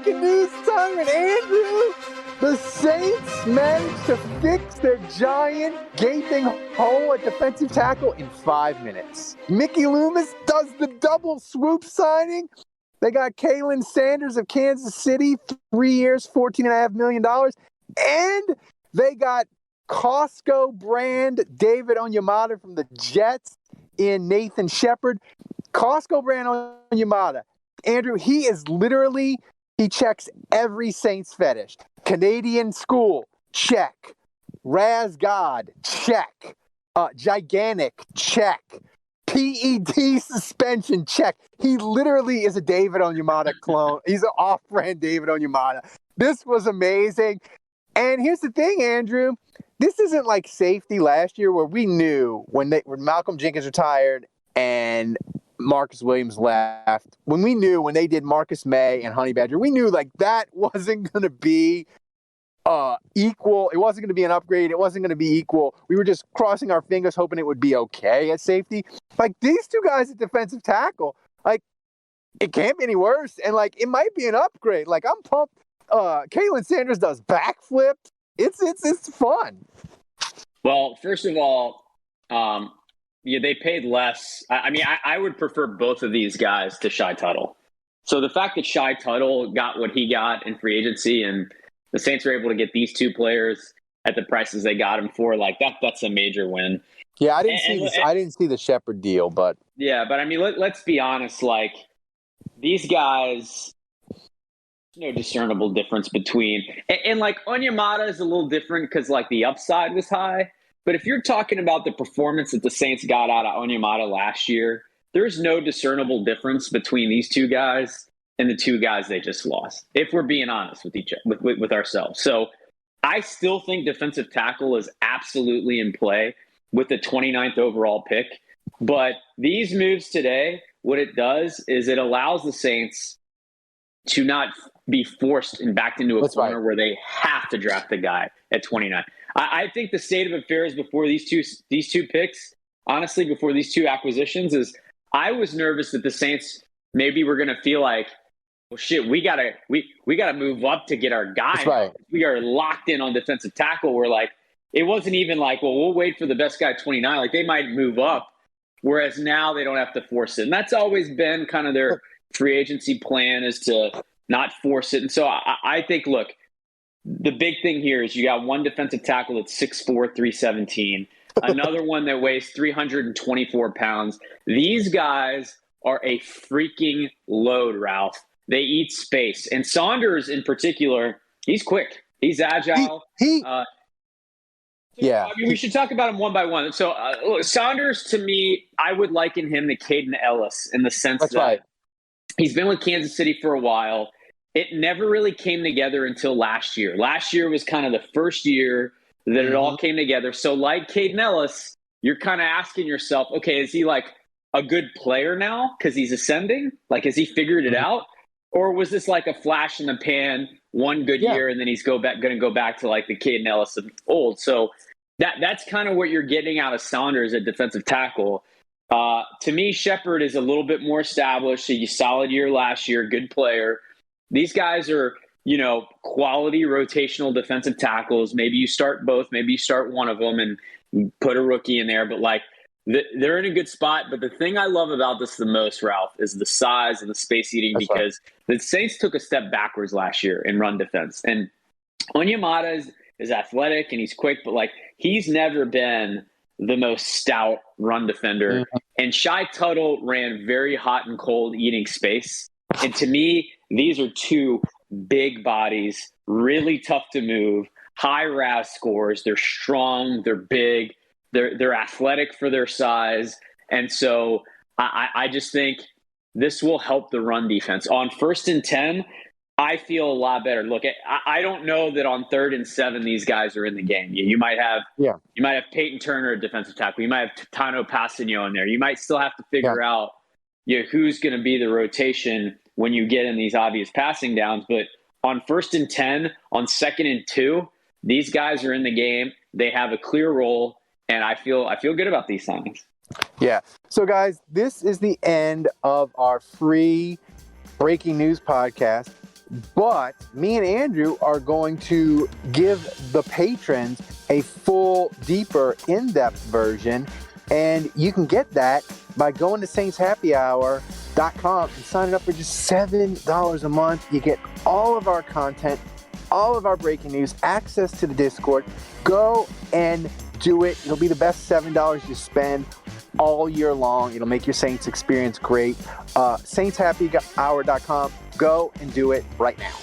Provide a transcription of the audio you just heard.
breaking news, Simon Andrew. The Saints managed to fix their giant gaping hole at defensive tackle in 5 minutes. Mickey Loomis does the double swoop signing. They got Kalen Sanders of Kansas City, 3 years, $14.5 million. And they got Costco brand David Onyemata from the Jets in Nathan Shepard. Costco brand Onyemata. Andrew, he checks every Saints fetish. Canadian school, check. Raz God, check. Gigantic, check. PED suspension, check. He literally is a David Onyemata clone. He's an off-brand David Onyemata. This was amazing. And here's the thing, Andrew. This isn't like safety last year where we knew when Malcolm Jenkins retired and Marcus Williams left. When they did Marcus May and Honey Badger, we knew like that wasn't going to be equal. It wasn't going to be an upgrade. It wasn't going to be equal. We were just crossing our fingers hoping it would be okay at safety. Like these two guys at defensive tackle, like it can't be any worse. And like it might be an upgrade. Like I'm pumped. Kalen Sanders does backflips. It's fun. Well, first of all, they paid less. I would prefer both of these guys to Shy Tuttle. So the fact that Shy Tuttle got what he got in free agency and the Saints were able to get these two players at the prices they got him for, like that's a major win. Yeah, I didn't see the Shepard deal, but yeah, but I mean, let's be honest. Like these guys, no discernible difference between, and like Onyemata is a little different because like the upside was high. But if you're talking about the performance that the Saints got out of Onyemata last year, there's no discernible difference between these two guys and the two guys they just lost, if we're being honest with ourselves. So I still think defensive tackle is absolutely in play with the 29th overall pick. But these moves today, what it does is it allows the Saints to not be forced and backed into a corner where they have to draft a guy at 29. I think the state of affairs before these two picks, honestly, before these two acquisitions, is I was nervous that the Saints maybe were going to feel like, well, shit, we gotta move up to get our guy. That's right. We are locked in on defensive tackle. We're like, it wasn't even like, well, we'll wait for the best guy at 29. Like they might move up, whereas now they don't have to force it. And that's always been kind of their free agency plan, is to not force it. And so I think, look, the big thing here is you got one defensive tackle that's 6'4", 317, another one that weighs 324 pounds. These guys are a freaking load, Ralph. They eat space. And Saunders in particular, he's quick. He's agile. Yeah. I mean, we should talk about him one by one. So look, Saunders, to me, I would liken him to Caden Ellis in the sense that he's been with Kansas City for a while. It never really came together until last year. Last year was kind of the first year that it all came together. So like Caden Ellis, you're kind of asking yourself, okay, is he like a good player now because he's ascending? Like, has he figured it out? Or was this like a flash in the pan, one good year, and then he's going to go back to like the Caden Ellis of old? So that's kind of what you're getting out of Saunders at defensive tackle. To me, Shepard is a little bit more established. A solid year last year, good player. These guys are, quality rotational defensive tackles. Maybe you start both. Maybe you start one of them and put a rookie in there. But like, they're in a good spot. But the thing I love about this the most, Ralph, is the size and the space eating, because the Saints took a step backwards last year in run defense. And Onyemata is athletic and he's quick, but like he's never been the most stout run defender. And Shy Tuttle ran very hot and cold eating space. And to me, these are two big bodies, really tough to move, high RAS scores. They're strong, they're big. They're athletic for their size. And so I just think this will help the run defense. On 1st and 10, I feel a lot better. Look, I don't know that on 3rd and 7 these guys are in the game. You might have Peyton Turner at defensive tackle. You might have Tano Passanio in there. You might still have to figure out who's going to be the rotation when you get in these obvious passing downs. But on 1st and 10, on 2nd and 2, these guys are in the game. They have a clear role. And I feel good about these signings. Yeah. So, guys, this is the end of our free breaking news podcast. But me and Andrew are going to give the patrons a full, deeper, in-depth version. And you can get that by going to saintshappyhour.com and signing up for just $7 a month. You get all of our content, all of our breaking news, access to the Discord. Go and do it. It'll be the best $7 you spend all year long. It'll make your Saints experience great. saintshappyhour.com. Go and do it right now.